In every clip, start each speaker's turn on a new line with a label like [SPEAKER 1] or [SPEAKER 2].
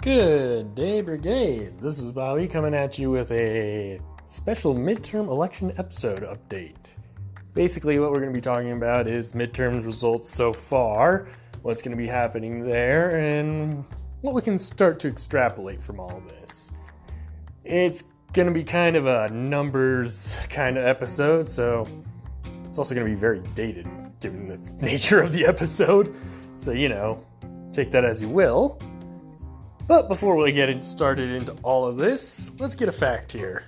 [SPEAKER 1] Good day, Brigade. This is Bahbi coming at you with a special midterm election episode update. Basically, what we're going to be talking about is midterms results so far, what's going to be happening there, and what we can start to extrapolate from all this. It's going to be kind of a numbers kind of episode, so it's also going to be very dated given the nature of the episode. So, take that as you will. But before we get started into all of this, let's get a fact here.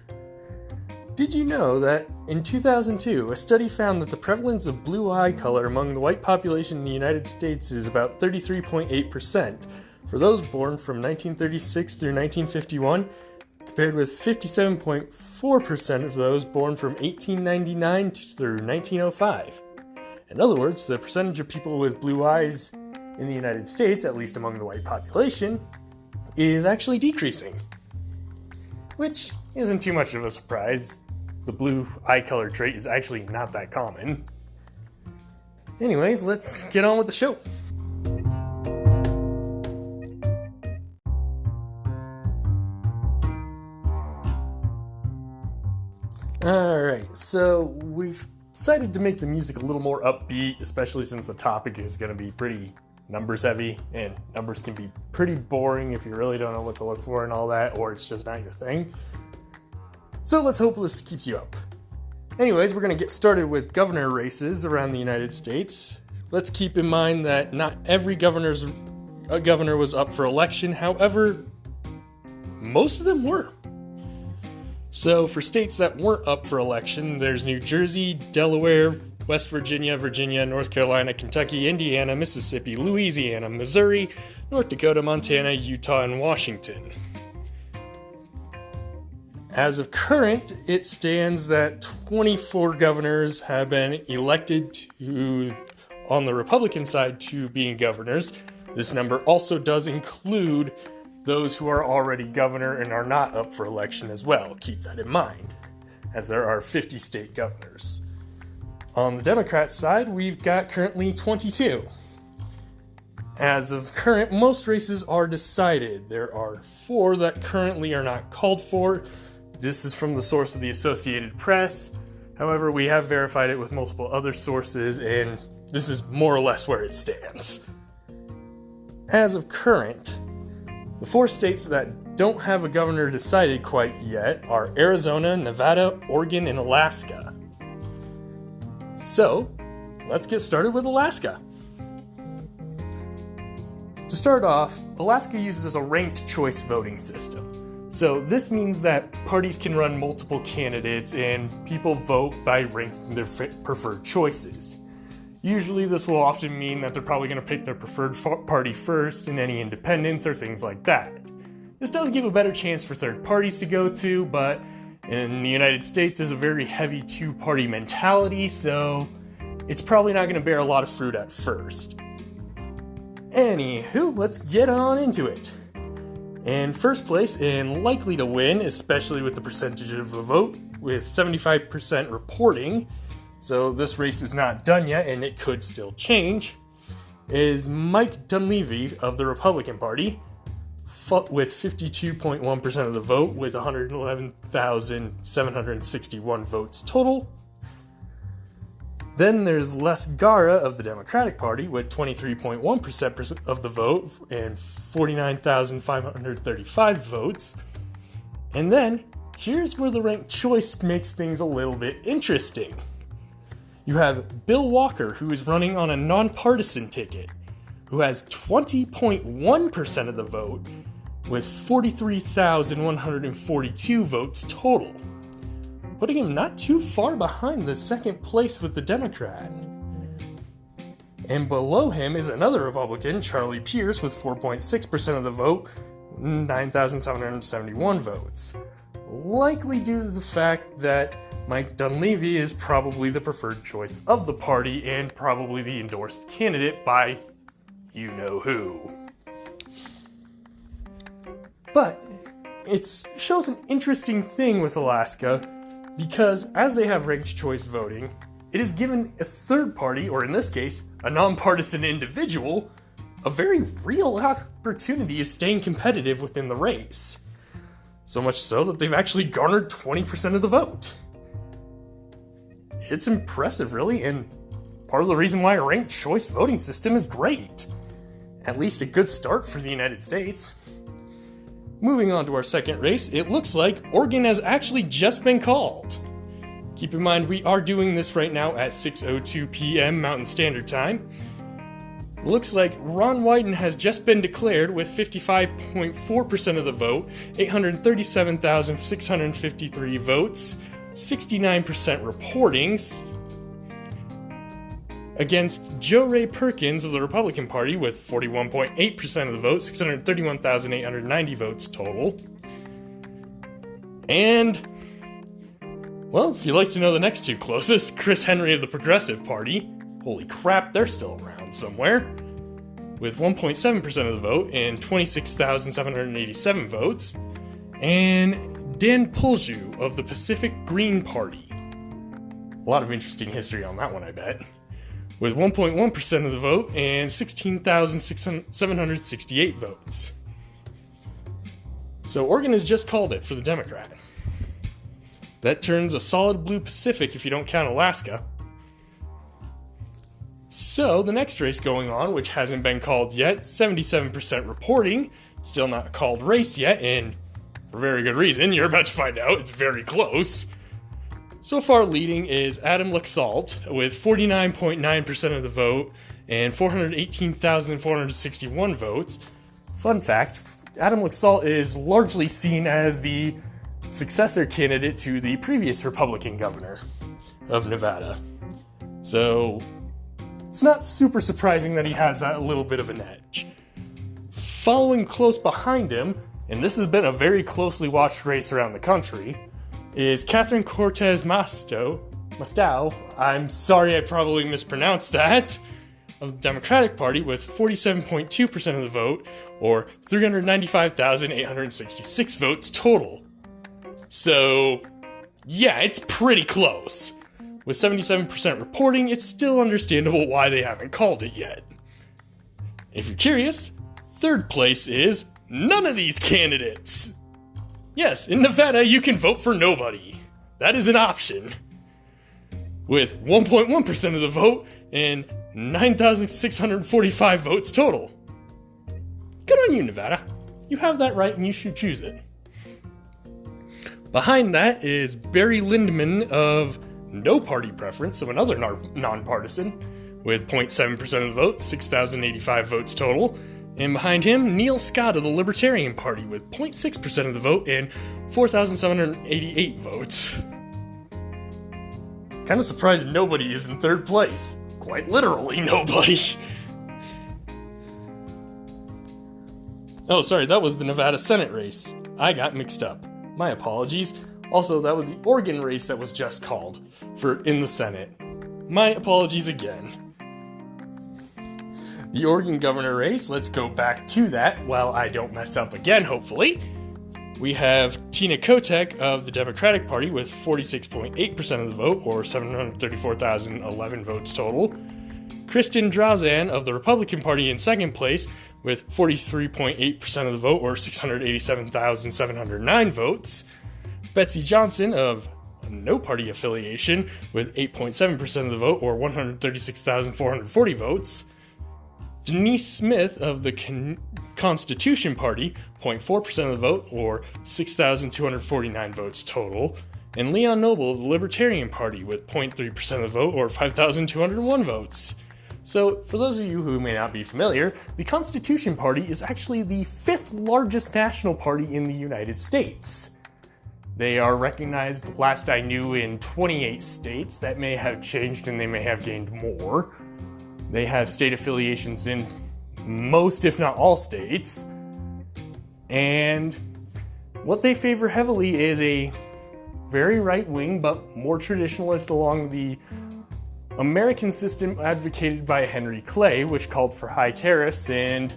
[SPEAKER 1] Did you know that in 2002, a study found that the prevalence of blue eye color among the white population in the United States is about 33.8% for those born from 1936 through 1951, compared with 57.4% of those born from 1899 through 1905. In other words, the percentage of people with blue eyes in the United States, at least among the white population, is actually decreasing, which isn't too much of a surprise. The blue eye color trait is actually not that common. Anyways, let's get on with the show. Alright, so we've decided to make the music a little more upbeat, especially since the topic is going to be pretty numbers heavy, and numbers can be pretty boring if you really don't know what to look for and all that, or it's just not your thing. So let's hope this keeps you up. Anyways, we're going to get started with governor races around the United States. Let's keep in mind that not every governor was up for election, however, most of them were. So for states that weren't up for election, there's New Jersey, Delaware, West Virginia, North Carolina, Kentucky, Indiana, Mississippi, Louisiana, Missouri, North Dakota, Montana, Utah, and Washington. As of current, it stands that 24 governors have been elected on the Republican side to being governors. This number also does include those who are already governor and are not up for election as well. Keep that in mind, as there are 50 state governors. On the Democrat side, we've got currently 22. As of current, most races are decided. There are 4 that currently are not called for. This is from the source of the Associated Press. However, we have verified it with multiple other sources, and this is more or less where it stands. As of current, the 4 states that don't have a governor decided quite yet are Arizona, Nevada, Oregon, and Alaska. So, let's get started with Alaska. To start off, Alaska uses a ranked choice voting system. So this means that parties can run multiple candidates and people vote by ranking their preferred choices. Usually this will often mean that they're probably going to pick their preferred party first and any independents or things like that. This does give a better chance for third parties to go to, but in the United States, there's a very heavy two-party mentality, so it's probably not going to bear a lot of fruit at first. Anywho, let's get on into it. In first place, and likely to win, especially with the percentage of the vote, with 75% reporting, so this race is not done yet and it could still change, is Mike Dunleavy of the Republican Party, with 52.1% of the vote, with 111,761 votes total. Then there's Les Gara of the Democratic Party, with 23.1% of the vote and 49,535 votes. And then, here's where the ranked choice makes things a little bit interesting. You have Bill Walker, who is running on a nonpartisan ticket, who has 20.1% of the vote, with 43,142 votes total, putting him not too far behind the second place with the Democrat. And below him is another Republican, Charlie Pierce, with 4.6% of the vote, 9,771 votes, likely due to the fact that Mike Dunleavy is probably the preferred choice of the party and probably the endorsed candidate by you-know-who. But it shows an interesting thing with Alaska, because as they have ranked choice voting, it is given a third party, or in this case, a nonpartisan individual, a very real opportunity of staying competitive within the race. So much so that they've actually garnered 20% of the vote. It's impressive, really, and part of the reason why a ranked choice voting system is great. At least a good start for the United States. Moving on to our second race, it looks like Oregon has actually just been called. Keep in mind, we are doing this right now at 6:02 p.m. Mountain Standard Time. Looks like Ron Wyden has just been declared with 55.4% of the vote, 837,653 votes, 69% reportings, against Joe Ray Perkins of the Republican Party with 41.8% of the vote, 631,890 votes total. And, well, if you'd like to know the next two closest, Chris Henry of the Progressive Party, holy crap, they're still around somewhere, with 1.7% of the vote and 26,787 votes, and Dan Pulju of the Pacific Green Party. A lot of interesting history on that one, I bet. With 1.1% of the vote and 16,768 votes. So Oregon has just called it for the Democrat. That turns a solid blue Pacific if you don't count Alaska. So the next race going on, which hasn't been called yet, 77% reporting, still not a called race yet, and for very good reason, you're about to find out, it's very close. So far leading is Adam Laxalt with 49.9% of the vote and 418,461 votes. Fun fact, Adam Laxalt is largely seen as the successor candidate to the previous Republican governor of Nevada. So it's not super surprising that he has that little bit of an edge. Following close behind him, and this has been a very closely watched race around the country, is Catherine Cortez Masto, I'm sorry I probably mispronounced that, of the Democratic Party with 47.2% of the vote, or 395,866 votes total. So, yeah, it's pretty close. With 77% reporting, it's still understandable why they haven't called it yet. If you're curious, third place is none of these candidates. Yes, in Nevada, you can vote for nobody. That is an option. With 1.1% of the vote and 9,645 votes total. Good on you, Nevada. You have that right and you should choose it. Behind that is Barry Lindman of no party preference, so another nonpartisan, with 0.7% of the vote, 6,085 votes total. And behind him, Neil Scott of the Libertarian Party with 0.6% of the vote and 4,788 votes. Kind of surprised nobody is in third place. Quite literally nobody. Oh, sorry, that was the Nevada Senate race. I got mixed up. My apologies. Also, that was the Oregon race that was just called for in the Senate. My apologies again. The Oregon governor race, let's go back to that while I don't mess up again, hopefully. We have Tina Kotek of the Democratic Party with 46.8% of the vote, or 734,011 votes total. Kristen Drazan of the Republican Party in second place with 43.8% of the vote, or 687,709 votes. Betsy Johnson of no party affiliation with 8.7% of the vote, or 136,440 votes. Denise Smith of the Constitution Party, 0.4% of the vote, or 6,249 votes total. And Leon Noble of the Libertarian Party with 0.3% of the vote, or 5,201 votes. So, for those of you who may not be familiar, the Constitution Party is actually the fifth largest national party in the United States. They are recognized, last I knew, in 28 states. That may have changed and they may have gained more. They have state affiliations in most, if not all, states. And what they favor heavily is a very right-wing but more traditionalist along the American system advocated by Henry Clay, which called for high tariffs and,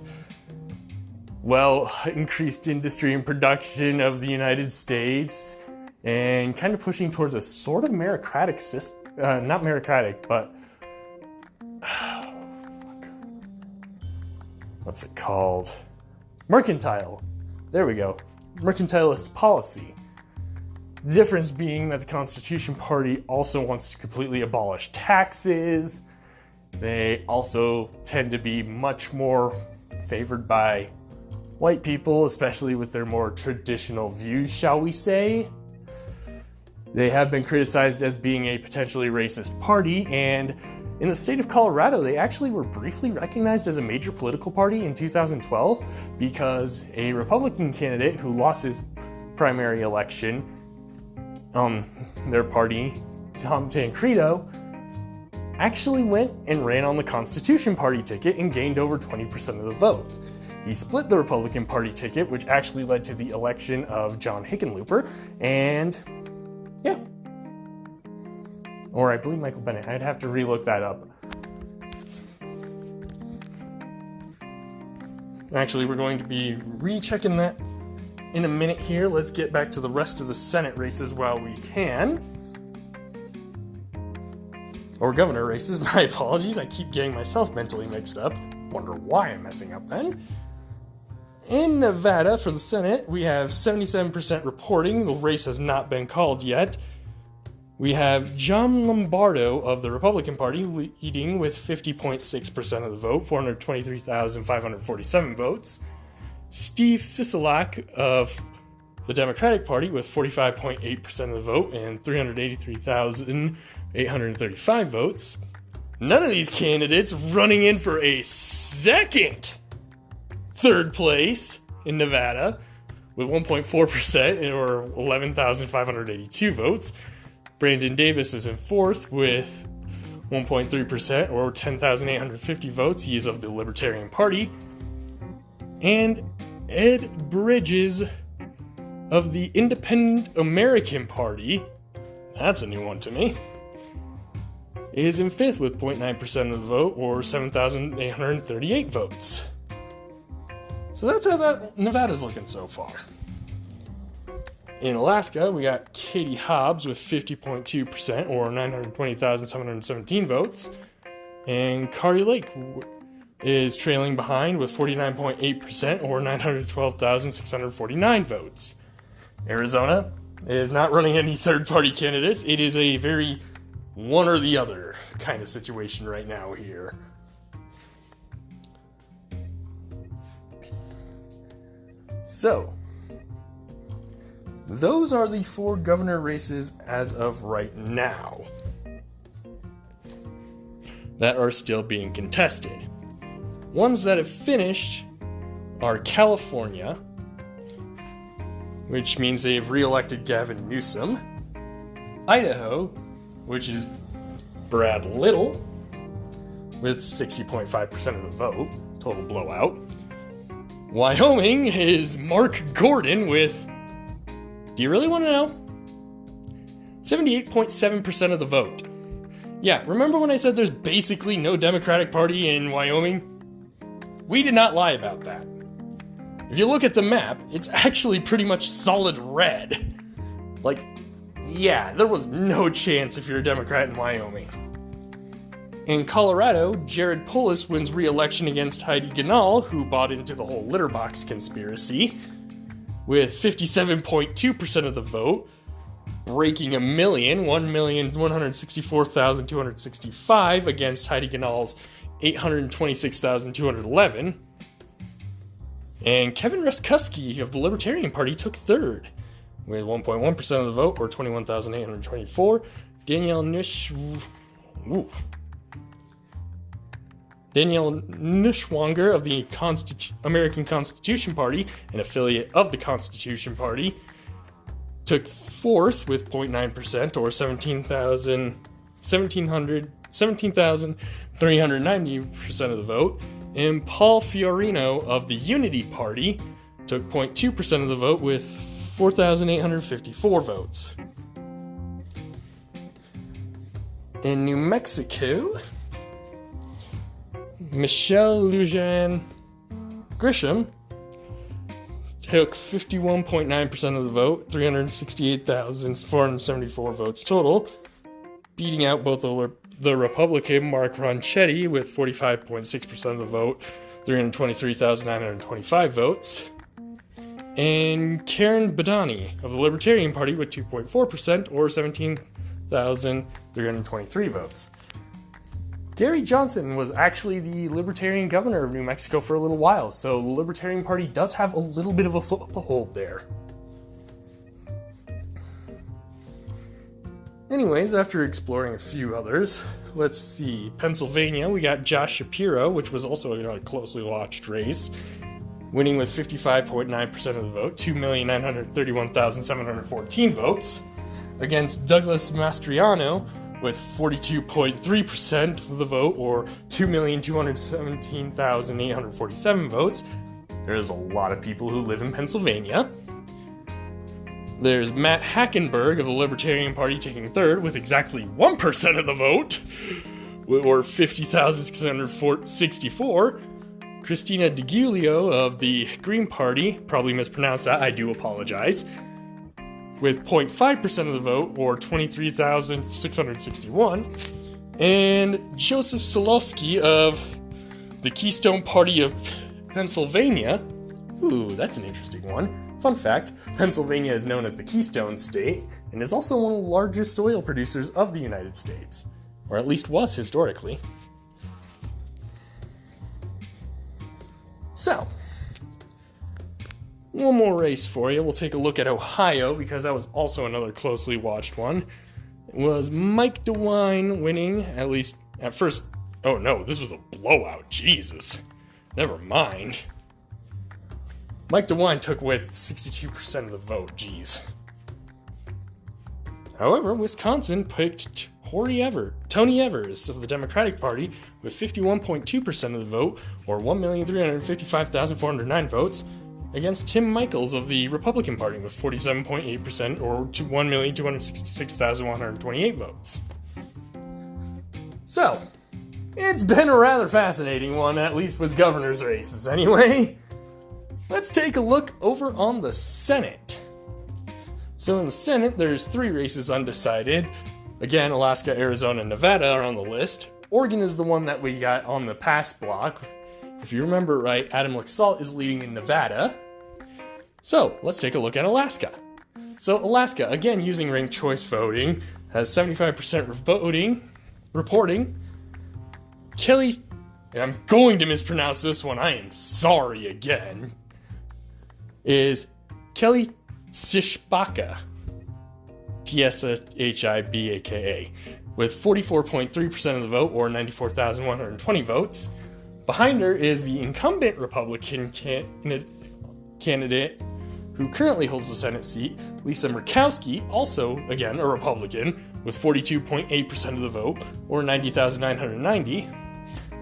[SPEAKER 1] well, increased industry and production of the United States, and kind of pushing towards a sort of meritocratic system, not meritocratic, but what's it called? Mercantile. There we go. Mercantilist policy. The difference being that the Constitution Party also wants to completely abolish taxes. They also tend to be much more favored by white people, especially with their more traditional views, shall we say. They have been criticized as being a potentially racist party, and in the state of Colorado, they actually were briefly recognized as a major political party in 2012 because a Republican candidate who lost his primary election, their party, Tom Tancredo, actually went and ran on the Constitution Party ticket and gained over 20% of the vote. He split the Republican Party ticket, which actually led to the election of John Hickenlooper, and yeah. Or I believe Michael Bennett. I'd have to relook that up. Actually, we're going to be rechecking that in a minute here. Let's get back to the rest of the Senate races while we can. Or governor races, my apologies. I keep getting myself mentally mixed up. Wonder why I'm messing up then. In Nevada, for the Senate, we have 77% reporting. The race has not been called yet. We have John Lombardo of the Republican Party leading with 50.6% of the vote, 423,547 votes. Steve Sisolak of the Democratic Party with 45.8% of the vote and 383,835 votes. None of these candidates running in for a second third place in Nevada with 1.4% or 11,582 votes. Brandon Davis is in fourth with 1.3% or 10,850 votes. He is of the Libertarian Party. And Ed Bridges of the Independent American Party, that's a new one to me, is in fifth with 0.9% of the vote or 7,838 votes. So that's how that Nevada's looking so far. In Alaska, we got Katie Hobbs with 50.2% or 920,717 votes. And Kari Lake is trailing behind with 49.8% or 912,649 votes. Arizona is not running any third-party candidates. It is a very one or the other kind of situation right now here. So, those are the 4 governor races as of right now that are still being contested. Ones that have finished are California, which means they have re-elected Gavin Newsom, Idaho, which is Brad Little, with 60.5% of the vote, total blowout. Wyoming is Mark Gordon with, do you really want to know? 78.7% of the vote. Yeah, remember when I said there's basically no Democratic Party in Wyoming? We did not lie about that. If you look at the map, it's actually pretty much solid red. Like, yeah, there was no chance if you're a Democrat in Wyoming. In Colorado, Jared Polis wins re-election against Heidi Ganahl, who bought into the whole litter box conspiracy, with 57.2% of the vote, breaking 1,164,265 against Heidi Ganahl's 826,211. And Kevin Ruskuski of the Libertarian Party took third, with 1.1% of the vote, or 21,824. Danielle Nushwanger of the American Constitution Party, an affiliate of the Constitution Party, took fourth with 0.9%, or 17,390% of the vote. And Paul Fiorino of the Unity Party took 0.2% of the vote with 4,854 votes. In New Mexico, Michelle Lujan Grisham took 51.9% of the vote, 368,474 votes total, beating out both the Republican Mark Ronchetti with 45.6% of the vote, 323,925 votes. And Karen Badani of the Libertarian Party with 2.4%, or 17,323 votes. Gary Johnson was actually the Libertarian governor of New Mexico for a little while, so the Libertarian Party does have a little bit of a foothold there. Anyways, after exploring a few others, let's see. Pennsylvania, we got Josh Shapiro, which was also a closely watched race, winning with 55.9% of the vote, 2,931,714 votes, against Douglas Mastriano with 42.3% of the vote, or 2,217,847 votes. There's a lot of people who live in Pennsylvania. There's Matt Hackenberg of the Libertarian Party taking third with exactly 1% of the vote, or 50,664. Christina DiGiulio of the Green Party, probably mispronounced that, I do apologize, with 0.5% of the vote, or 23,661. And Joseph Solosky of the Keystone Party of Pennsylvania. Ooh, that's an interesting one. Fun fact, Pennsylvania is known as the Keystone State, and is also one of the largest oil producers of the United States. Or at least was historically. So, one more race for you. We'll take a look at Ohio, because that was also another closely watched one. It was Mike DeWine winning, at least at first. Oh no, this was a blowout. Jesus. Never mind. Mike DeWine took with 62% of the vote. Jeez. However, Wisconsin picked Tony Evers of the Democratic Party with 51.2% of the vote, or 1,355,409 votes, against Tim Michaels of the Republican Party with 47.8%, or 1,266,128 votes. So, it's been a rather fascinating one, at least with governor's races anyway. Let's take a look over on the Senate. So in the Senate, there's 3 races undecided. Again, Alaska, Arizona, and Nevada are on the list. Oregon is the one that we got on the pass block. If you remember right, Adam Laxalt is leading in Nevada. So, let's take a look at Alaska. So Alaska, again using ranked choice voting, has 75% reporting. Kelly, and I'm going to mispronounce this one, I am sorry again, is Kelly Tshibaka, Tshibaka, with 44.3% of the vote, or 94,120 votes. Behind her is the incumbent Republican candidate who currently holds the Senate seat, Lisa Murkowski, also, again, a Republican, with 42.8% of the vote, or 90,990.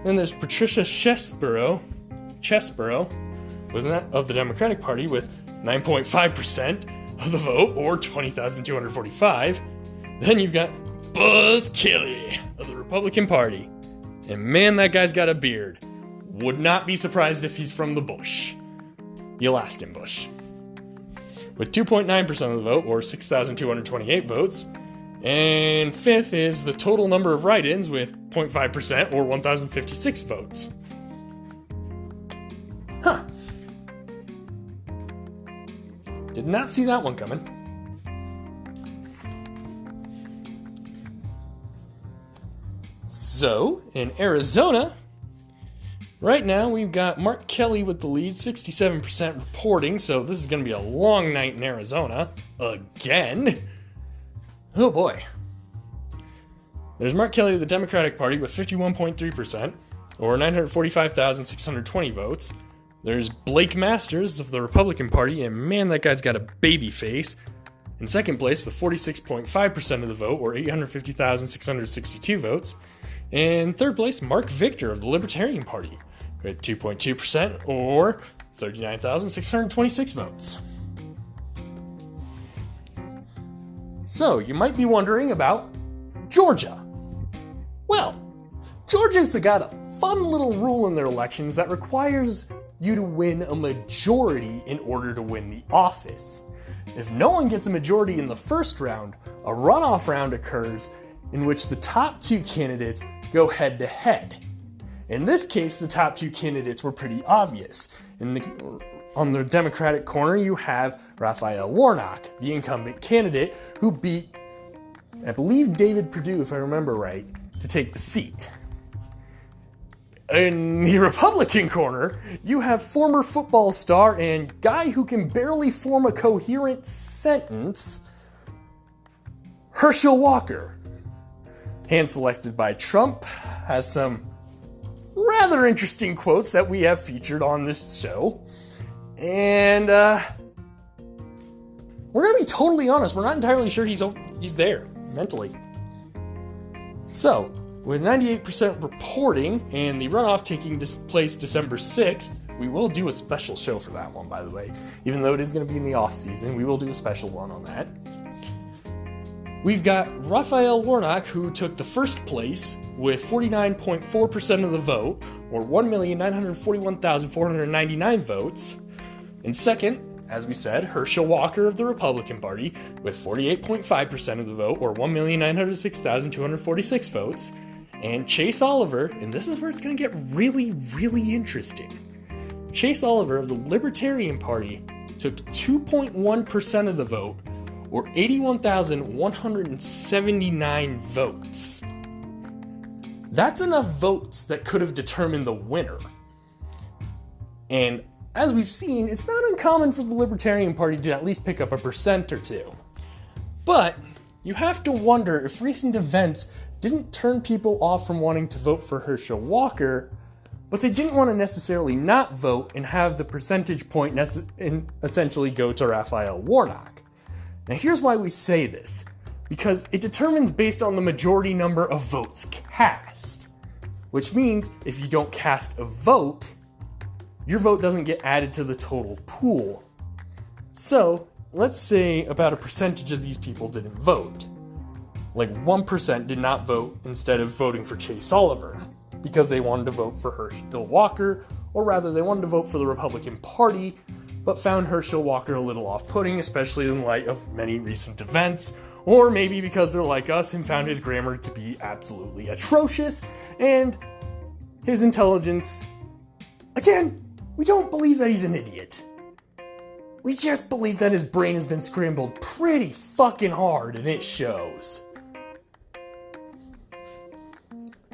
[SPEAKER 1] Then there's Patricia Chesborough of the Democratic Party with 9.5% of the vote, or 20,245. Then you've got Buzz Kelly of the Republican Party. And man, that guy's got a beard. Would not be surprised if he's from the bush. The Alaskan bush. With 2.9% of the vote, or 6,228 votes. And fifth is the total number of write-ins with 0.5%, or 1,056 votes. Huh. Did not see that one coming. So, in Arizona, right now we've got Mark Kelly with the lead, 67% reporting, so this is going to be a long night in Arizona. Again. Oh boy. There's Mark Kelly of the Democratic Party with 51.3%, or 945,620 votes. There's Blake Masters of the Republican Party, and man, that guy's got a baby face. In second place with 46.5% of the vote, or 850,662 votes. And third place, Mark Victor of the Libertarian Party, with 2.2%, or 39,626 votes. So, you might be wondering about Georgia. Well, Georgia's got a fun little rule in their elections that requires you to win a majority in order to win the office. If no one gets a majority in the first round, a runoff round occurs in which the top 2 candidates go head to head. In this case, the top two candidates were pretty obvious. On the Democratic corner, you have Raphael Warnock, the incumbent candidate who beat, I believe, David Perdue, if I remember right, to take the seat. In the Republican corner, you have former football star and guy who can barely form a coherent sentence, Herschel Walker. Hand-selected by Trump, has some rather interesting quotes that we have featured on this show. And we're going to be totally honest, we're not entirely sure he's there mentally. So, with 98% reporting and the runoff taking place December 6th, we will do a special show for that one, by the way. Even though it is going to be in the off season, we will do a special one on that. We've got Raphael Warnock, who took the first place with 49.4% of the vote, or 1,941,499 votes. And second, as we said, Herschel Walker of the Republican Party with 48.5% of the vote, or 1,906,246 votes. And Chase Oliver, and this is where it's going to get really, really interesting. Chase Oliver of the Libertarian Party took 2.1% of the vote, or 81,179 votes. That's enough votes that could have determined the winner. And as we've seen, it's not uncommon for the Libertarian Party to at least pick up a percent or two. But you have to wonder if recent events didn't turn people off from wanting to vote for Herschel Walker, but they didn't want to necessarily not vote and have the percentage point essentially go to Raphael Warnock. Now here's why we say this, because it determines based on the majority number of votes cast, which means if you don't cast a vote, your vote doesn't get added to the total pool. So let's say about a percentage of these people didn't vote. Like 1% did not vote instead of voting for Chase Oliver because they wanted to vote for Herschel Walker, or rather they wanted to vote for the Republican Party, but found Herschel Walker a little off-putting, especially in light of many recent events, or maybe because they're like us and found his grammar to be absolutely atrocious, and his intelligence, again, we don't believe that he's an idiot. We just believe that his brain has been scrambled pretty fucking hard, and it shows.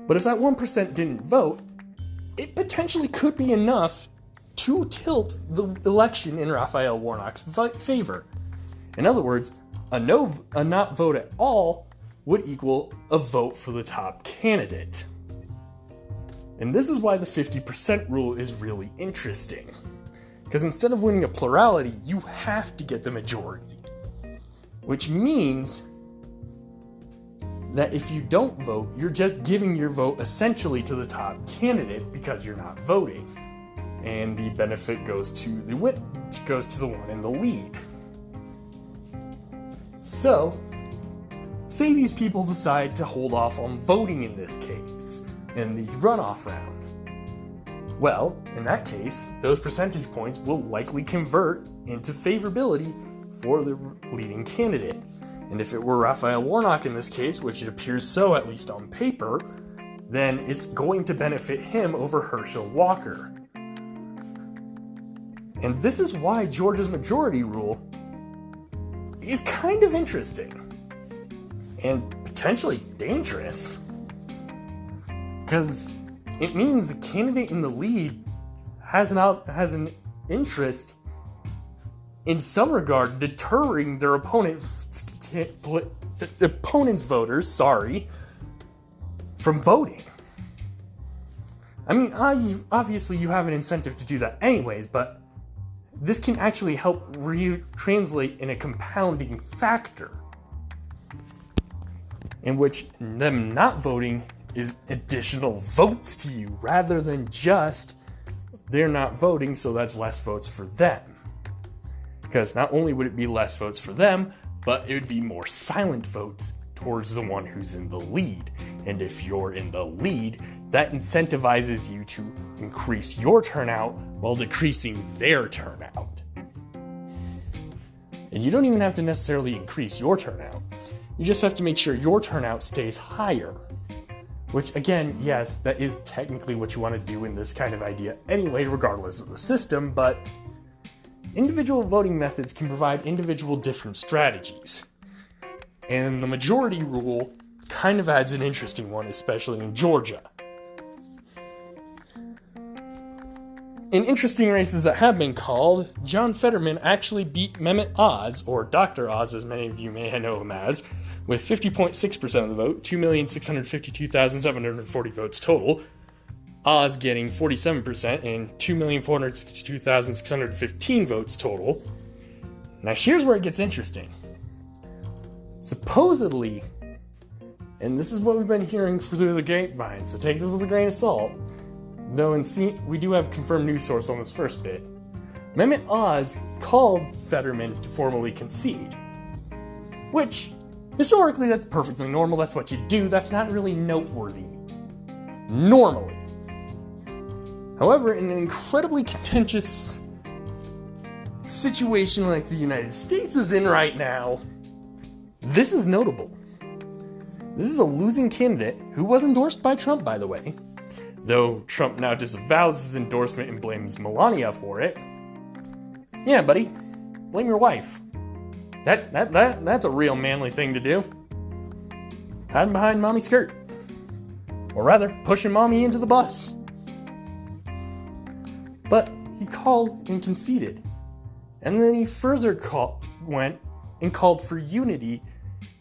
[SPEAKER 1] But if that 1% didn't vote, it potentially could be enough to tilt the election in Raphael Warnock's favor. In other words, a not vote at all would equal a vote for the top candidate. And this is why the 50% rule is really interesting. Because instead of winning a plurality, you have to get the majority. Which means that if you don't vote, you're just giving your vote essentially to the top candidate because you're not voting. And the benefit goes to the one in the lead. So, say these people decide to hold off on voting in this case, in the runoff round. Well, in that case, those percentage points will likely convert into favorability for the leading candidate. And if it were Raphael Warnock in this case, which it appears so at least on paper, then it's going to benefit him over Herschel Walker. And this is why Georgia's majority rule is kind of interesting and potentially dangerous, because it means the candidate in the lead has an interest in some regard deterring their opponent's voters, from voting. I mean, obviously you have an incentive to do that anyways, but this can actually help translate in a compounding factor, in which them not voting is additional votes to you, rather than just they're not voting, so that's less votes for them. Because not only would it be less votes for them, but it would be more silent votes towards the one who's in the lead. And if you're in the lead, that incentivizes you to increase your turnout while decreasing their turnout. And you don't even have to necessarily increase your turnout. You just have to make sure your turnout stays higher. Which, again, yes, that is technically what you want to do in this kind of idea anyway, regardless of the system, but individual voting methods can provide individual different strategies. And the majority rule kind of adds an interesting one, especially in Georgia. In interesting races that have been called, John Fetterman actually beat Mehmet Oz, or Dr. Oz as many of you may know him as, with 50.6% of the vote, 2,652,740 votes total. Oz getting 47% and 2,462,615 votes total. Now here's where it gets interesting. Supposedly, and this is what we've been hearing through the grapevine, so take this with a grain of salt, though we do have a confirmed news source on this first bit, Mehmet Oz called Fetterman to formally concede. Which, historically, that's perfectly normal, that's what you do, that's not really noteworthy. Normally. However, in an incredibly contentious situation like the United States is in right now, this is notable. This is a losing candidate who was endorsed by Trump, by the way, though Trump now disavows his endorsement and blames Melania for it. Yeah, buddy, blame your wife. That's a real manly thing to do. Hiding behind mommy's skirt. Or rather, pushing mommy into the bus. But he called and conceded. And then he further went and called for unity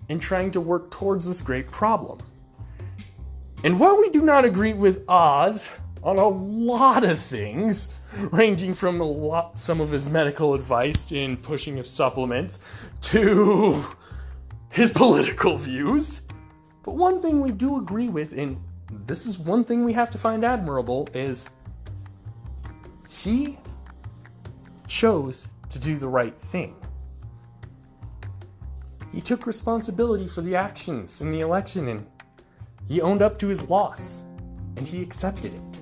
[SPEAKER 1] in trying to work towards this great problem. And while we do not agree with Oz on a lot of things, ranging from some of his medical advice in pushing of supplements to his political views, but one thing we do agree with, and this is one thing we have to find admirable, is he chose to do the right thing. He took responsibility for the actions in the election, and he owned up to his loss, and he accepted it.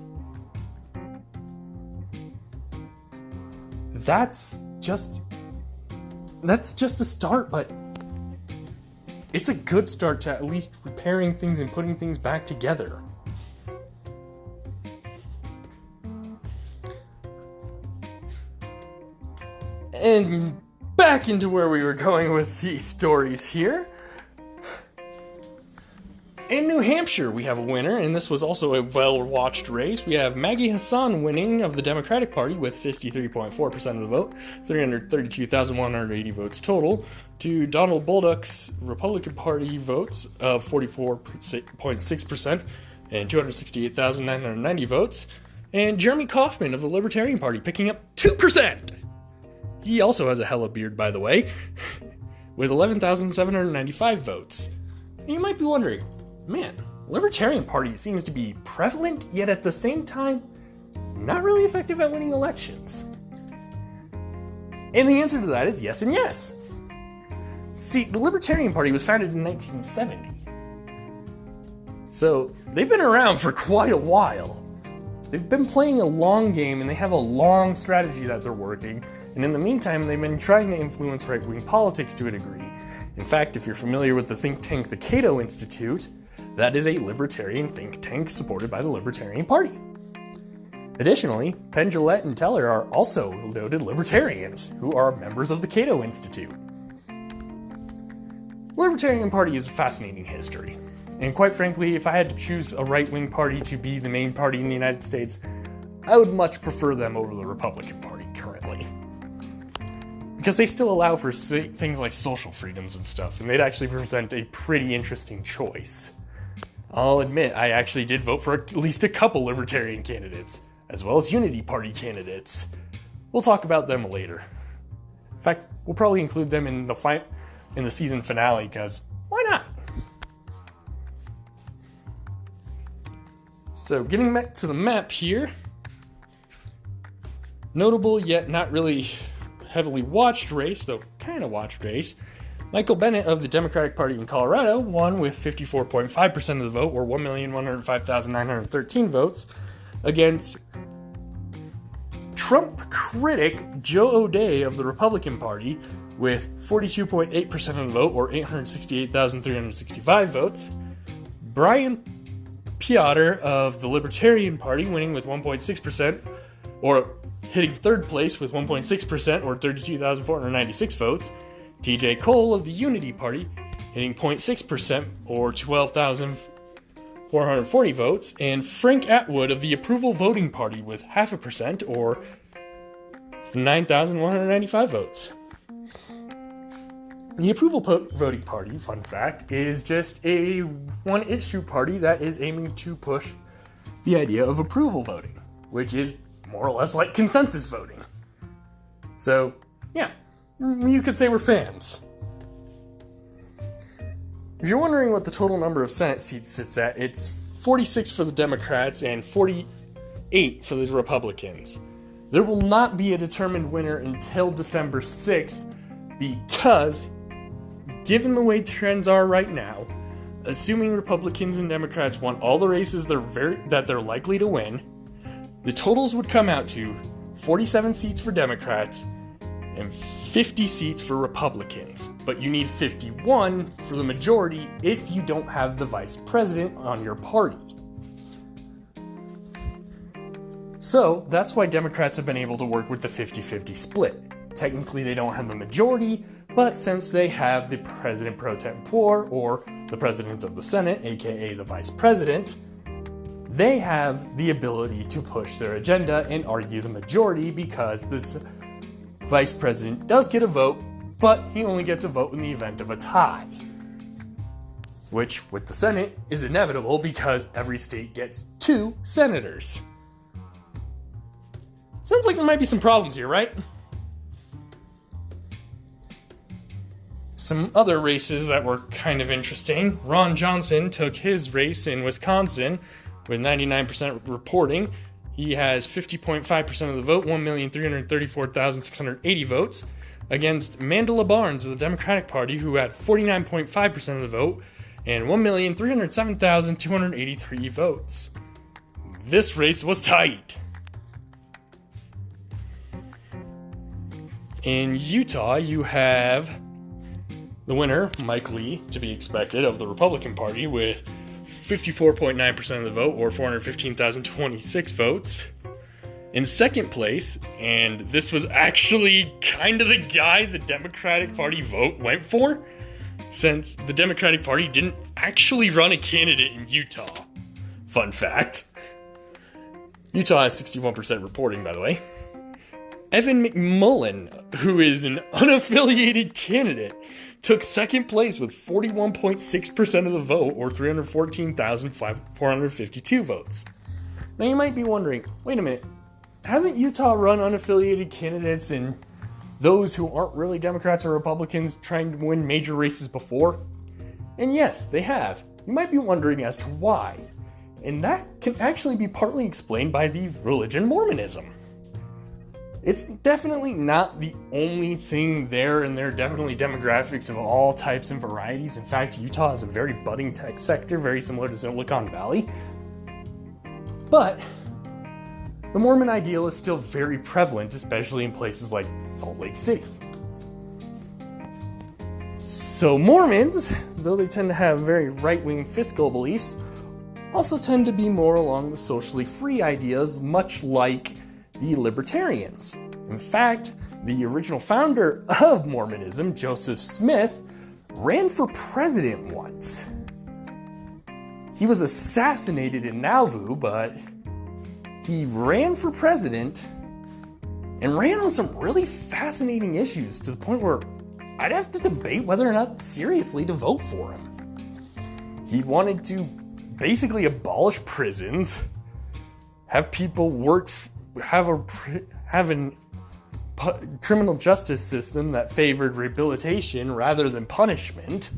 [SPEAKER 1] That's just a start, but it's a good start to at least repairing things and putting things back together. And back into where we were going with these stories here. In New Hampshire, we have a winner, and this was also a well-watched race. We have Maggie Hassan winning of the Democratic Party with 53.4% of the vote, 332,180 votes total, to Donald Bolduc's Republican Party votes of 44.6% and 268,990 votes, and Jeremy Kauffman of the Libertarian Party picking up 2%. He also has a hella beard, by the way, with 11,795 votes. And you might be wondering, man, Libertarian Party seems to be prevalent, yet at the same time, not really effective at winning elections. And the answer to that is yes and yes. See, the Libertarian Party was founded in 1970. So, they've been around for quite a while. They've been playing a long game, and they have a long strategy that they're working. And in the meantime, they've been trying to influence right-wing politics to a degree. In fact, if you're familiar with the think tank, the Cato Institute, that is a libertarian think tank supported by the Libertarian Party. Additionally, Penn Jillette and Teller are also noted libertarians who are members of the Cato Institute. The Libertarian Party is a fascinating history. And quite frankly, if I had to choose a right-wing party to be the main party in the United States, I would much prefer them over the Republican Party currently. Because they still allow for things like social freedoms and stuff, and they'd actually present a pretty interesting choice. I'll admit, I actually did vote for at least a couple libertarian candidates, as well as Unity Party candidates. We'll talk about them later. In fact, we'll probably include them in the season finale, because why not? So, getting back to the map here, notable yet not really heavily watched race, though kind of watched race, Michael Bennet of the Democratic Party in Colorado won with 54.5% of the vote, or 1,105,913 votes, against Trump critic Joe O'Dea of the Republican Party with 42.8% of the vote, or 868,365 votes. Brian Piotr of the Libertarian Party winning with 1.6%, or hitting third place with 1.6%, or 32,496 votes. TJ Cole of the Unity Party hitting 0.6%, or 12,440 votes. And Frank Atwood of the Approval Voting Party with 0.5%, or 9,195 votes. The Approval Voting Party, fun fact, is just a one-issue party that is aiming to push the idea of approval voting, which is more or less like consensus voting. So, yeah, you could say we're fans. If you're wondering what the total number of Senate seats sits at, it's 46 for the Democrats and 48 for the Republicans. There will not be a determined winner until December 6th because, given the way trends are right now, assuming Republicans and Democrats won all the races that they're likely to win, the totals would come out to 47 seats for Democrats and 50 seats for Republicans. But you need 51 for the majority if you don't have the vice president on your party. So that's why Democrats have been able to work with the 50-50 split. Technically they don't have the majority, but since they have the president pro tempore, or the president of the Senate, aka the vice president, they have the ability to push their agenda and argue the majority because the vice president does get a vote, but he only gets a vote in the event of a tie. Which, with the Senate, is inevitable because every state gets 2 senators. Sounds like there might be some problems here, right? Some other races that were kind of interesting. Ron Johnson took his race in Wisconsin with 99% reporting. He has 50.5% of the vote, 1,334,680 votes, against Mandela Barnes of the Democratic Party, who had 49.5% of the vote and 1,307,283 votes. This race was tight. In Utah, you have the winner, Mike Lee, to be expected, of the Republican Party, with 54.9% of the vote, or 415,026 votes. In second place, and this was actually kind of the guy the Democratic Party vote went for, since the Democratic Party didn't actually run a candidate in Utah. Fun fact. Utah has 61% reporting, by the way. Evan McMullen, who is an unaffiliated candidate, took second place with 41.6% of the vote, or 314,452 votes. Now you might be wondering, wait a minute, hasn't Utah run unaffiliated candidates and those who aren't really Democrats or Republicans trying to win major races before? And yes, they have. You might be wondering as to why. And that can actually be partly explained by the religion Mormonism. It's definitely not the only thing there, and there are definitely demographics of all types and varieties. In fact, Utah is a very budding tech sector, very similar to Silicon Valley. But the Mormon ideal is still very prevalent, especially in places like Salt Lake City. So Mormons, though they tend to have very right-wing fiscal beliefs, also tend to be more along the socially free ideas, much like the libertarians. In fact, the original founder of Mormonism, Joseph Smith, ran for president once. He was assassinated in Nauvoo, but he ran for president and ran on some really fascinating issues to the point where I'd have to debate whether or not seriously to vote for him. He wanted to basically abolish prisons, have people work, have a criminal justice system that favored rehabilitation rather than punishment.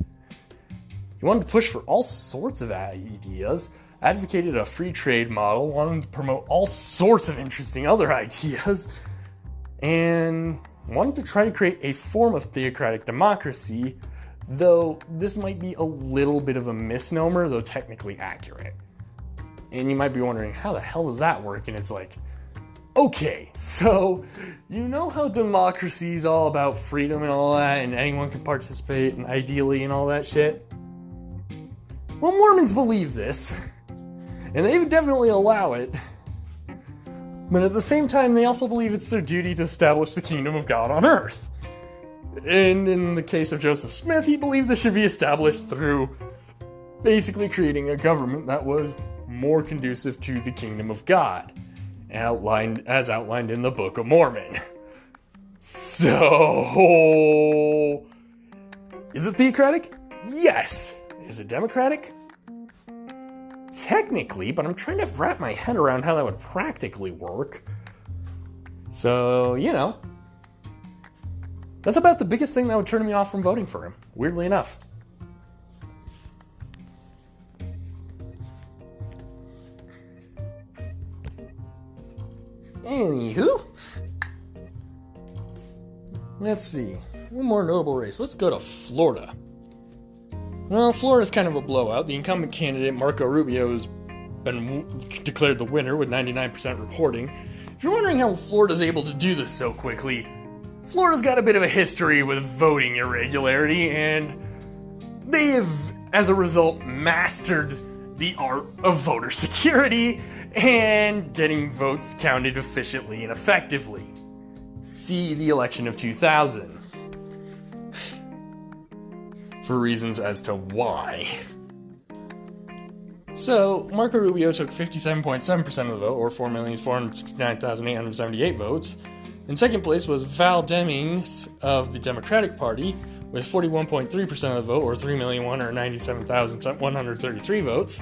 [SPEAKER 1] He wanted to push for all sorts of ideas, advocated a free trade model, wanted to promote all sorts of interesting other ideas, and wanted to try to create a form of theocratic democracy, though this might be a little bit of a misnomer, though technically accurate. And you might be wondering, how the hell does that work? And it's like, okay, so you know how democracy is all about freedom and all that, and anyone can participate, and ideally and all that shit? Well, Mormons believe this, And they definitely allow it. But at the same time, they also believe it's their duty to establish the kingdom of God on earth. And in the case of Joseph Smith, he believed this should be established through basically creating a government that was more conducive to the kingdom of God, as outlined in the Book of Mormon. So, is it theocratic? Yes. Is it democratic? Technically, but I'm trying to wrap my head around how that would practically work. So, that's about the biggest thing that would turn me off from voting for him, weirdly enough. Anywho, let's see. One more notable race. Let's go to Florida. Well, Florida's kind of a blowout. The incumbent candidate, Marco Rubio, has been declared the winner with 99% reporting. If you're wondering how Florida's able to do this so quickly, Florida's got a bit of a history with voting irregularity, and they have, as a result, mastered the art of voter security and getting votes counted efficiently and effectively. See the election of 2000. For reasons as to why. So, Marco Rubio took 57.7% of the vote, or 4,469,878 votes. In second place was Val Demings of the Democratic Party, with 41.3% of the vote, or 3,197,133 votes.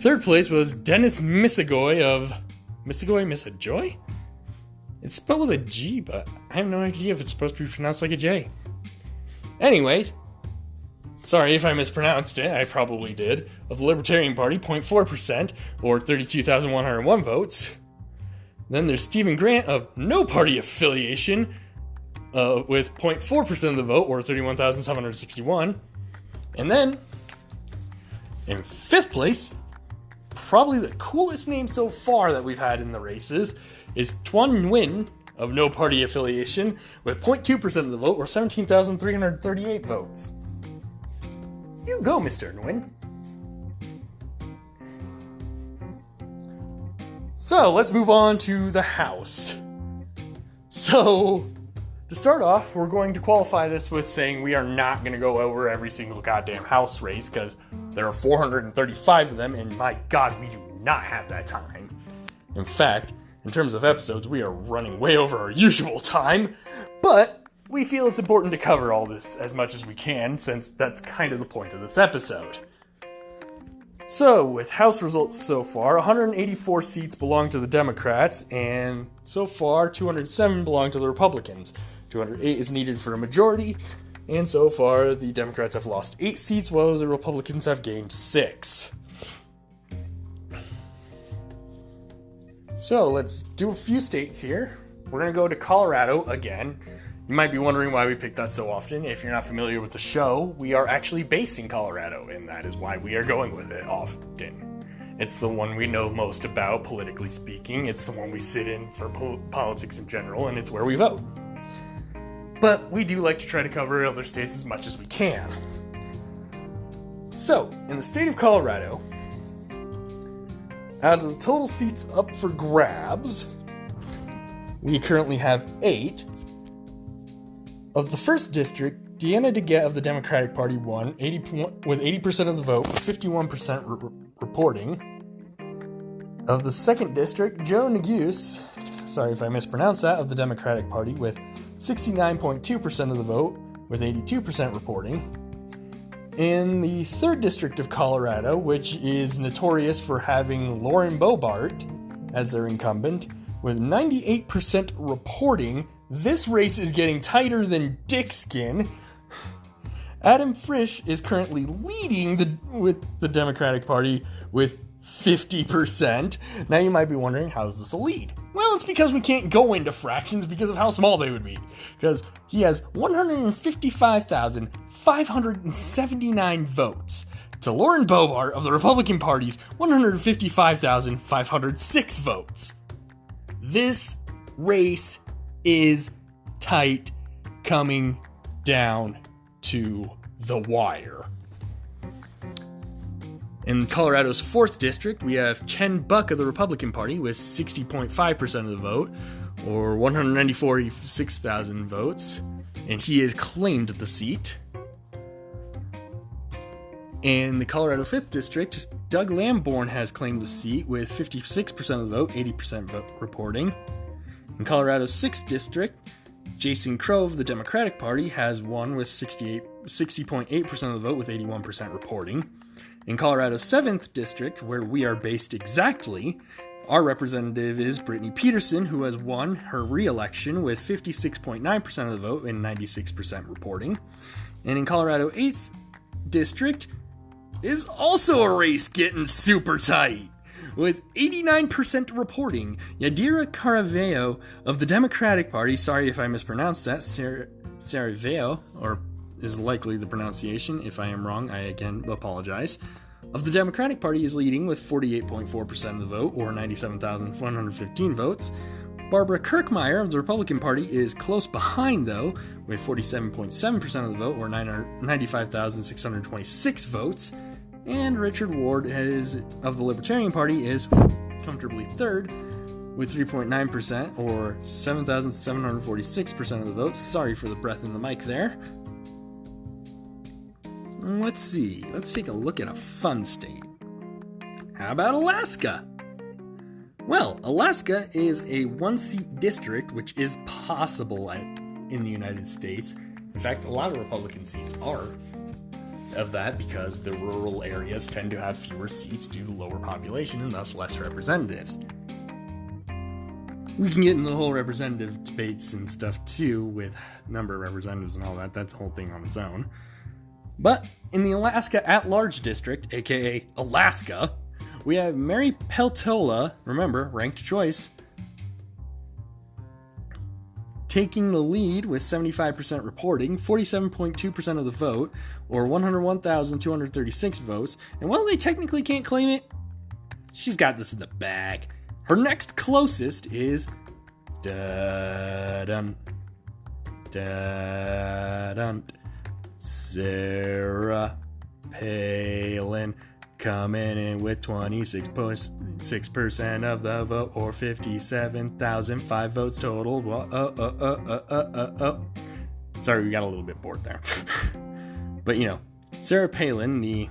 [SPEAKER 1] Third place was Dennis Misagoy of... Misagoy? It's spelled with a G, but I have no idea if it's supposed to be pronounced like a J. Anyways, sorry if I mispronounced it, I probably did, of the Libertarian Party, 0.4%, or 32,101 votes. Then there's Stephen Grant of no party affiliation, with 0.4% of the vote, or 31,761. And then, in fifth place, probably the coolest name so far that we've had in the races, is Tuan Nguyen of no party affiliation, with 0.2% of the vote, or 17,338 votes. You go, Mr. Nguyen. So, let's move on to the House. So, to start off, we're going to qualify this with saying we are not going to go over every single goddamn House race, because there are 435 of them, and my god, we do not have that time. In fact, in terms of episodes, we are running way over our usual time, but we feel it's important to cover all this as much as we can, since that's kind of the point of this episode. So, with House results so far, 184 seats belong to the Democrats, and so far, 207 belong to the Republicans. 208 is needed for a majority, and so far, the Democrats have lost 8 seats, while the Republicans have gained 6. So, let's do a few states here. We're going to go to Colorado again. You might be wondering why we pick that so often. If you're not familiar with the show, we are actually based in Colorado, and that is why we are going with it often. It's the one we know most about, politically speaking. It's the one we sit in for politics in general, and it's where we vote. But we do like to try to cover other states as much as we can. So, in the state of Colorado, out of the total seats up for grabs, we currently have 8. Of the first district, Deanna DeGette of the Democratic Party won with 80% of the vote, 51% reporting. Of the second district, Joe Neguse, sorry if I mispronounced that, of the Democratic Party with 69.2% of the vote, with 82% reporting. In the third district of Colorado, which is notorious for having Lauren Boebert as their incumbent, with 98% reporting, this race is getting tighter than dick skin. Adam Frisch is currently leading with the Democratic Party with 50%. Now you might be wondering, how is this a lead? Well, it's because we can't go into fractions because of how small they would be. Because he has 155,579 votes to Lauren Boebert of the Republican Party's 155,506 votes. This race is tight, coming down to the wire. In Colorado's 4th district, we have Ken Buck of the Republican Party with 60.5% of the vote, or 196,000 votes, and he has claimed the seat. In the Colorado 5th district, Doug Lamborn has claimed the seat with 56% of the vote, 80% vote reporting. In Colorado's 6th district, Jason Crow of the Democratic Party has won with 60.8% of the vote with 81% reporting. In Colorado's 7th district, where we are based exactly, our representative is Brittany Peterson, who has won her re-election with 56.9% of the vote and 96% reporting. And in Colorado 8th district is also a race getting super tight, with 89% reporting. Yadira Caraveo of the Democratic Party, sorry if I mispronounced that, Caraveo, or is likely the pronunciation. If I am wrong, I again apologize. Of the Democratic Party is leading with 48.4% of the vote, or 97,115 votes. Barbara Kirkmeyer of the Republican Party is close behind, though, with 47.7% of the vote, or 95,626 votes. And Richard Ward of the Libertarian Party is comfortably third, with 3.9%, or 7,746% of the votes. Sorry for the breath in the mic there. Let's see. Let's take a look at a fun state. How about Alaska? Well, Alaska is a one-seat district, which is possible in the United States. In fact, a lot of Republican seats are of that because the rural areas tend to have fewer seats due to lower population and thus less representatives. We can get in the whole representative debates and stuff too with number of representatives and all that. That's a whole thing on its own. But in the Alaska at-large district, aka Alaska, we have Mary Peltola, remember, ranked choice, taking the lead with 75% reporting, 47.2% of the vote, or 101,236 votes. And while they technically can't claim it, she's got this in the bag. Her next closest is Sarah Palin, coming in with 26.6% of the vote, or 57,005 votes total. Sorry, we got a little bit bored there. But, Sarah Palin,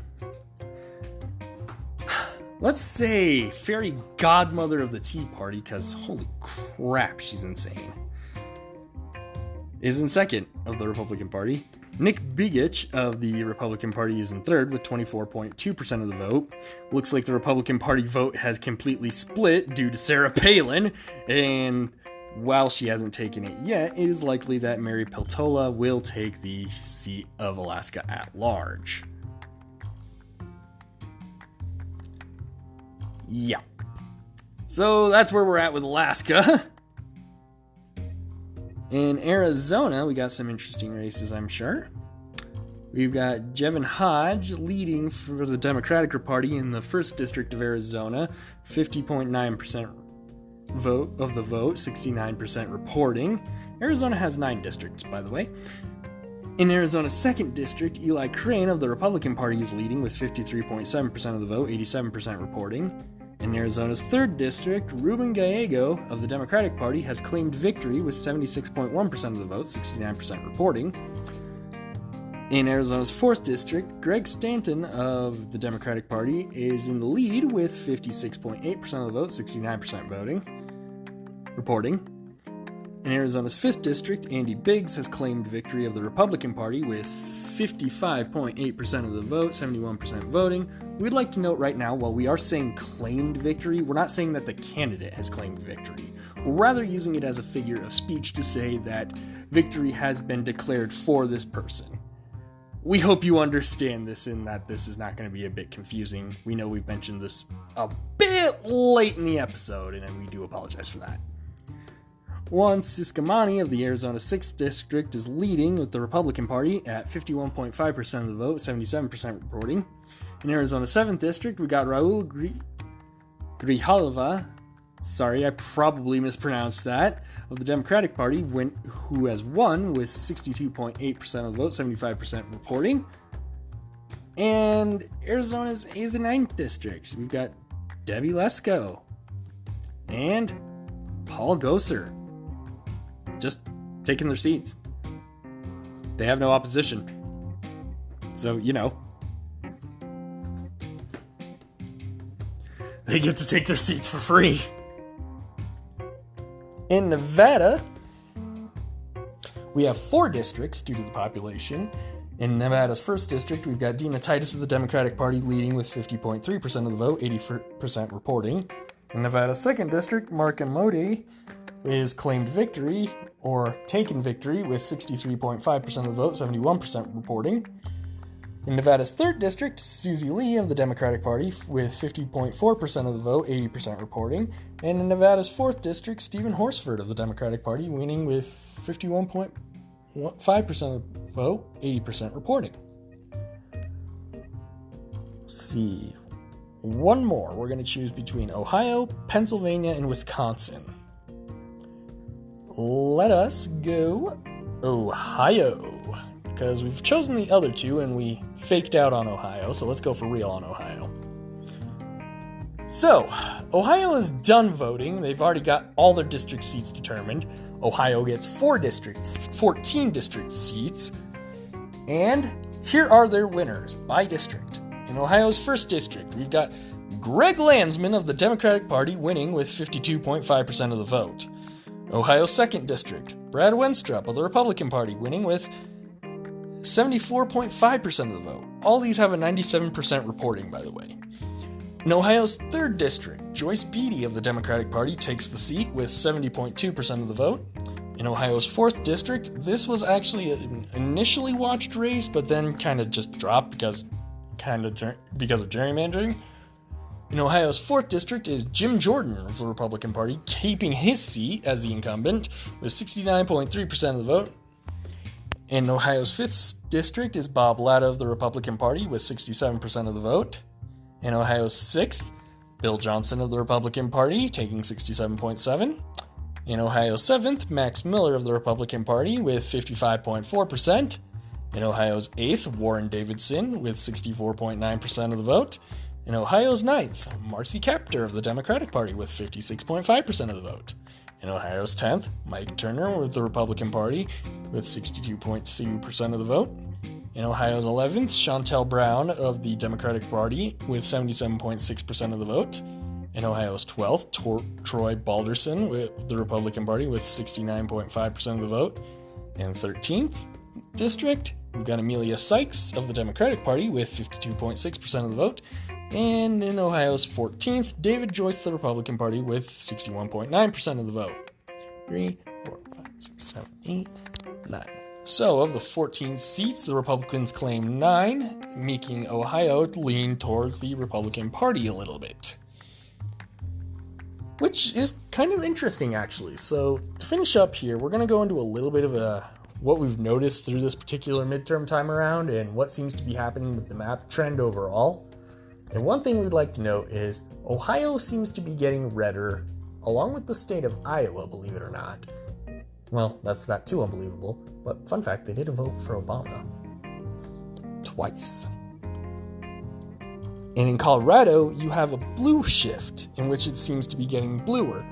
[SPEAKER 1] let's say, fairy godmother of the Tea Party, because holy crap, she's insane, is in second of the Republican Party. Nick Begich of the Republican Party is in third with 24.2% of the vote. Looks like the Republican Party vote has completely split due to Sarah Palin, and while she hasn't taken it yet, it is likely that Mary Peltola will take the seat of Alaska at large. Yeah. So that's where we're at with Alaska. In Arizona, we got some interesting races, I'm sure. We've got Jevin Hodge leading for the Democratic Party in the 1st District of Arizona, 50.9% vote of the vote, 69% reporting. Arizona has 9 districts, by the way. In Arizona's 2nd District, Eli Crane of the Republican Party is leading with 53.7% of the vote, 87% reporting. In Arizona's 3rd District, Ruben Gallego of the Democratic Party has claimed victory with 76.1% of the vote, 69% reporting. In Arizona's 4th District, Greg Stanton of the Democratic Party is in the lead with 56.8% of the vote, 69% reporting. In Arizona's 5th District, Andy Biggs has claimed victory of the Republican Party with 55.8% of the vote, 71% voting. We'd like to note right now, while we are saying claimed victory, we're not saying that the candidate has claimed victory. We're rather using it as a figure of speech to say that victory has been declared for this person. We hope you understand this and that this is not going to be a bit confusing. We know we've mentioned this a bit late in the episode, and we do apologize for that. Juan Ciscomani of the Arizona 6th District is leading with the Republican Party at 51.5% of the vote, 77% reporting. In Arizona 7th District, we got Raul Grijalva, sorry, I probably mispronounced that, of the Democratic Party, who has won with 62.8% of the vote, 75% reporting. And Arizona's 8th and 9th districts, we've got Debbie Lesko and Paul Gosar just taking their seats. They have no opposition. So, they get to take their seats for free. In Nevada, we have 4 districts due to the population. In Nevada's 1st district, we've got Dina Titus of the Democratic Party leading with 50.3% of the vote, 80% reporting. In Nevada's 2nd district, Mark Modi is claimed victory, or taken victory, with 63.5% of the vote, 71% reporting. In Nevada's 3rd district, Susie Lee of the Democratic Party with 50.4% of the vote, 80% reporting. And in Nevada's 4th district, Stephen Horsford of the Democratic Party winning with 51.5% of the vote, 80% reporting. Let's see. One more. We're going to choose between Ohio, Pennsylvania, and Wisconsin. Let us go Ohio. Because we've chosen the other 2 and we faked out on Ohio, so let's go for real on Ohio. So, Ohio is done voting. They've already got all their district seats determined. Ohio gets 14 district seats. And here are their winners by district. In Ohio's 1st district, we've got Greg Landsman of the Democratic Party winning with 52.5% of the vote. Ohio's 2nd district, Brad Wenstrup of the Republican Party winning with 74.5% of the vote. All these have a 97% reporting, by the way. In Ohio's 3rd district, Joyce Beatty of the Democratic Party takes the seat with 70.2% of the vote. In Ohio's 4th district, this was actually an initially watched race, but then kind of just dropped because of gerrymandering. In Ohio's 4th district is Jim Jordan of the Republican Party, keeping his seat as the incumbent with 69.3% of the vote. In Ohio's 5th district is Bob Latta of the Republican Party with 67% of the vote. In Ohio's 6th, Bill Johnson of the Republican Party taking 67.7%. In Ohio's 7th, Max Miller of the Republican Party with 55.4%. In Ohio's 8th, Warren Davidson with 64.9% of the vote. In Ohio's 9th, Marcy Kaptur of the Democratic Party with 56.5% of the vote. In Ohio's 10th, Mike Turner with the Republican Party with 62.2% of the vote. In Ohio's 11th, Chantel Brown of the Democratic Party with 77.6% of the vote. In Ohio's 12th, Troy Balderson with the Republican Party with 69.5% of the vote. In 13th district, we've got Amelia Sykes of the Democratic Party with 52.6% of the vote. And in Ohio's 14th, David Joyce of the Republican Party with 61.9% of the vote. 3, 4, 5, 6, 7, 8, 9. So, of the 14 seats, the Republicans claim 9, making Ohio lean towards the Republican Party a little bit. Which is kind of interesting, actually. So, to finish up here, we're going to go into a little bit of what we've noticed through this particular midterm time around and what seems to be happening with the map trend overall. And one thing we'd like to note is Ohio seems to be getting redder, along with the state of Iowa, believe it or not. Well, that's not too unbelievable, but fun fact, they did a vote for Obama. Twice. And in Colorado, you have a blue shift, in which it seems to be getting bluer.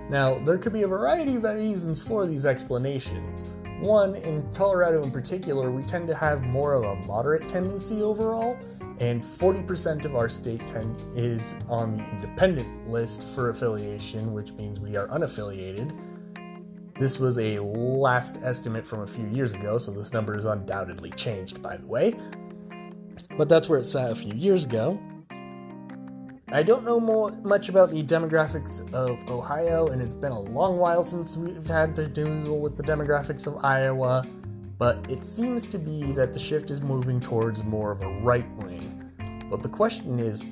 [SPEAKER 1] Now, there could be a variety of reasons for these explanations. One, in Colorado in particular, we tend to have more of a moderate tendency overall, and 40% of our state is on the independent list for affiliation, which means we are unaffiliated. This was a last estimate from a few years ago, so this number is undoubtedly changed, by the way. But that's where it sat a few years ago. I don't know much about the demographics of Ohio, and it's been a long while since we've had to deal with the demographics of Iowa, but it seems to be that the shift is moving towards more of a right wing. But the question is,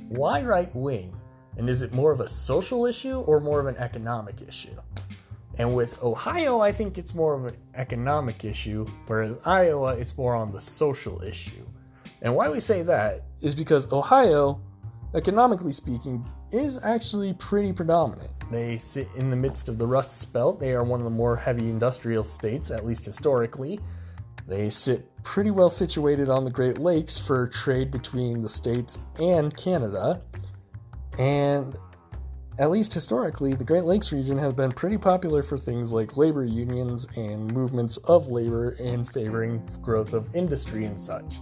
[SPEAKER 1] why right wing? And is it more of a social issue or more of an economic issue? And with Ohio, I think it's more of an economic issue, whereas Iowa, it's more on the social issue. And why we say that is because Ohio, economically speaking, is actually pretty predominant. They sit in the midst of the Rust Belt. They are one of the more heavy industrial states, at least historically. They sit pretty well situated on the Great Lakes for trade between the States and Canada, and at least historically, the Great Lakes region has been pretty popular for things like labor unions and movements of labor in favoring growth of industry and such.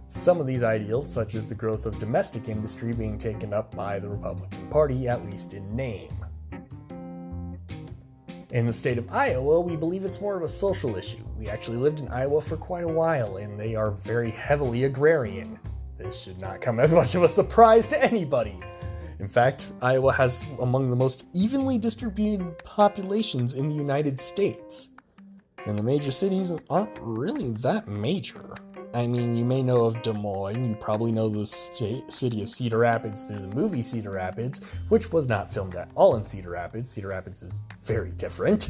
[SPEAKER 1] Some of these ideals, such as the growth of domestic industry, being taken up by the Republican Party, at least in name. In the state of Iowa, we believe it's more of a social issue. We actually lived in Iowa for quite a while, and they are very heavily agrarian. This should not come as much of a surprise to anybody. In fact, Iowa has among the most evenly distributed populations in the United States. And the major cities aren't really that major. I mean, you may know of Des Moines, you probably know the city of Cedar Rapids through the movie Cedar Rapids, which was not filmed at all in Cedar Rapids. Cedar Rapids is very different.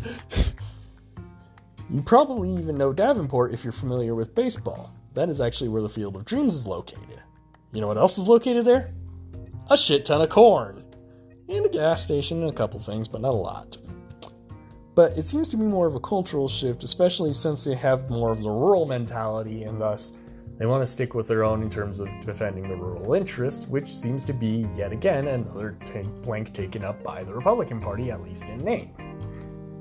[SPEAKER 1] You probably even know Davenport if you're familiar with baseball. That is actually where the Field of Dreams is located. You know what else is located there? A shit ton of corn. And a gas station and a couple things, but not a lot. But it seems to be more of a cultural shift, especially since they have more of the rural mentality, and thus they want to stick with their own in terms of defending the rural interests, which seems to be, yet again, another plank taken up by the Republican Party, at least in name.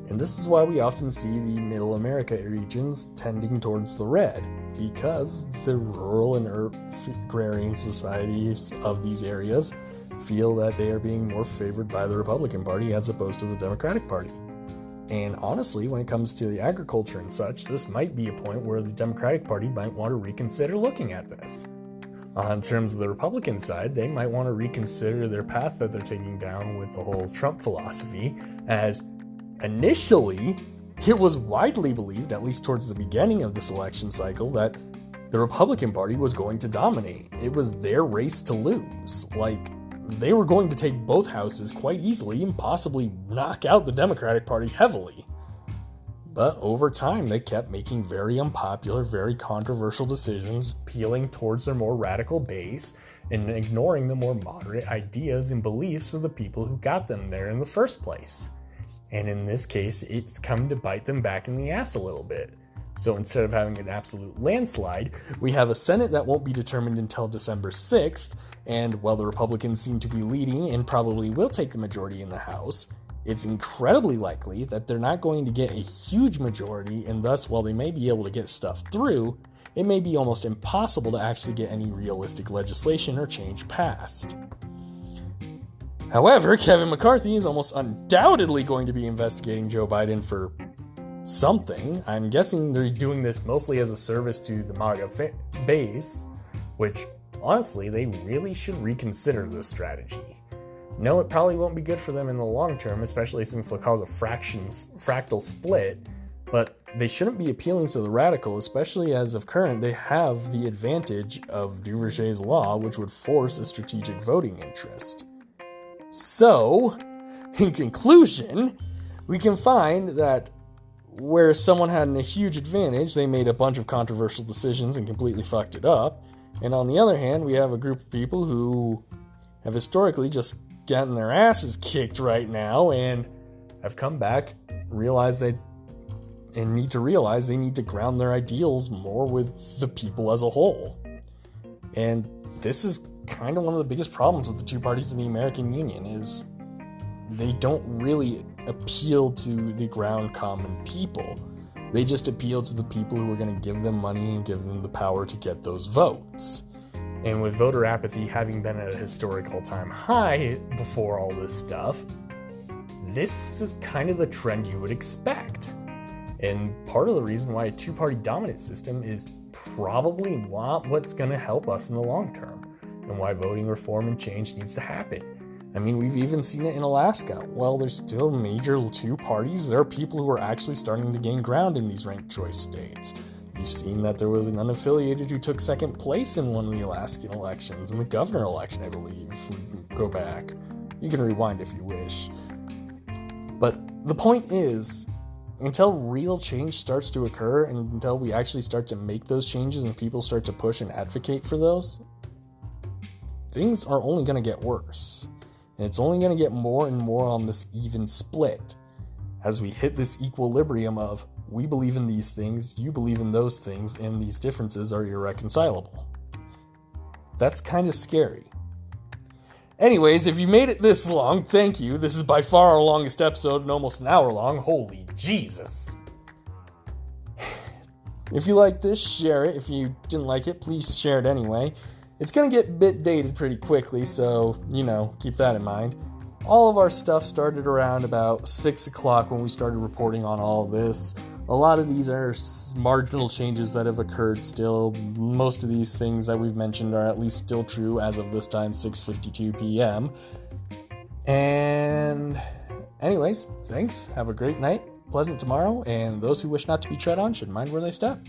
[SPEAKER 1] And this is why we often see the Middle America regions tending towards the red, because the rural and agrarian societies of these areas feel that they are being more favored by the Republican Party as opposed to the Democratic Party. And honestly, when it comes to the agriculture and such, this might be a point where the Democratic Party might want to reconsider looking at this. In terms of the Republican side, they might want to reconsider their path that they're taking down with the whole Trump philosophy, as initially, it was widely believed, at least towards the beginning of this election cycle, that the Republican Party was going to dominate. It was their race to lose. They were going to take both houses quite easily and possibly knock out the Democratic Party heavily. But over time, they kept making very unpopular, very controversial decisions, peeling towards their more radical base and ignoring the more moderate ideas and beliefs of the people who got them there in the first place. And in this case, it's come to bite them back in the ass a little bit. So instead of having an absolute landslide, we have a Senate that won't be determined until December 6th, and while the Republicans seem to be leading and probably will take the majority in the House, it's incredibly likely that they're not going to get a huge majority, and thus, while they may be able to get stuff through, it may be almost impossible to actually get any realistic legislation or change passed. However, Kevin McCarthy is almost undoubtedly going to be investigating Joe Biden for something. I'm guessing they're doing this mostly as a service to the MAGA base, which, honestly, they really should reconsider this strategy. No, it probably won't be good for them in the long term, especially since they'll cause a fractal split, but they shouldn't be appealing to the radical, especially as of current they have the advantage of Duverger's law, which would force a strategic voting interest. So, in conclusion, we can find that where someone had a huge advantage, they made a bunch of controversial decisions and completely fucked it up. And on the other hand, we have a group of people who have historically just gotten their asses kicked right now and have come back, realize they need to ground their ideals more with the people as a whole. And this is kind of one of the biggest problems with the two parties in the American Union, is they don't really appeal to the ground common people. They just appeal to the people who are going to give them money and give them the power to get those votes. And with voter apathy having been at a historic all-time high before all this stuff, this is kind of the trend you would expect. And part of the reason why a two-party dominant system is probably what's going to help us in the long term, and why voting reform and change needs to happen. I mean, we've even seen it in Alaska. While there's still major two parties, there are people who are actually starting to gain ground in these ranked choice states. You've seen that there was an unaffiliated who took second place in one of the Alaskan elections, in the governor election, I believe, if we can go back. You can rewind if you wish. But the point is, until real change starts to occur, and until we actually start to make those changes and people start to push and advocate for those, things are only going to get worse. And it's only going to get more and more on this even split as we hit this equilibrium of We believe in these things, you believe in those things, and these differences are irreconcilable. That's kind of scary. Anyways, if you made it this long, thank you. This is by far our longest episode and almost an hour long. Holy Jesus. If you like this, share it. If you didn't like it, please share it anyway. It's going to get a bit dated pretty quickly, so, keep that in mind. All of our stuff started around about 6 o'clock when we started reporting on all of this. A lot of these are marginal changes that have occurred still. Most of these things that we've mentioned are at least still true as of this time, 6:52 p.m. And anyways, thanks. Have a great night, pleasant tomorrow, and those who wish not to be tread on should mind where they step.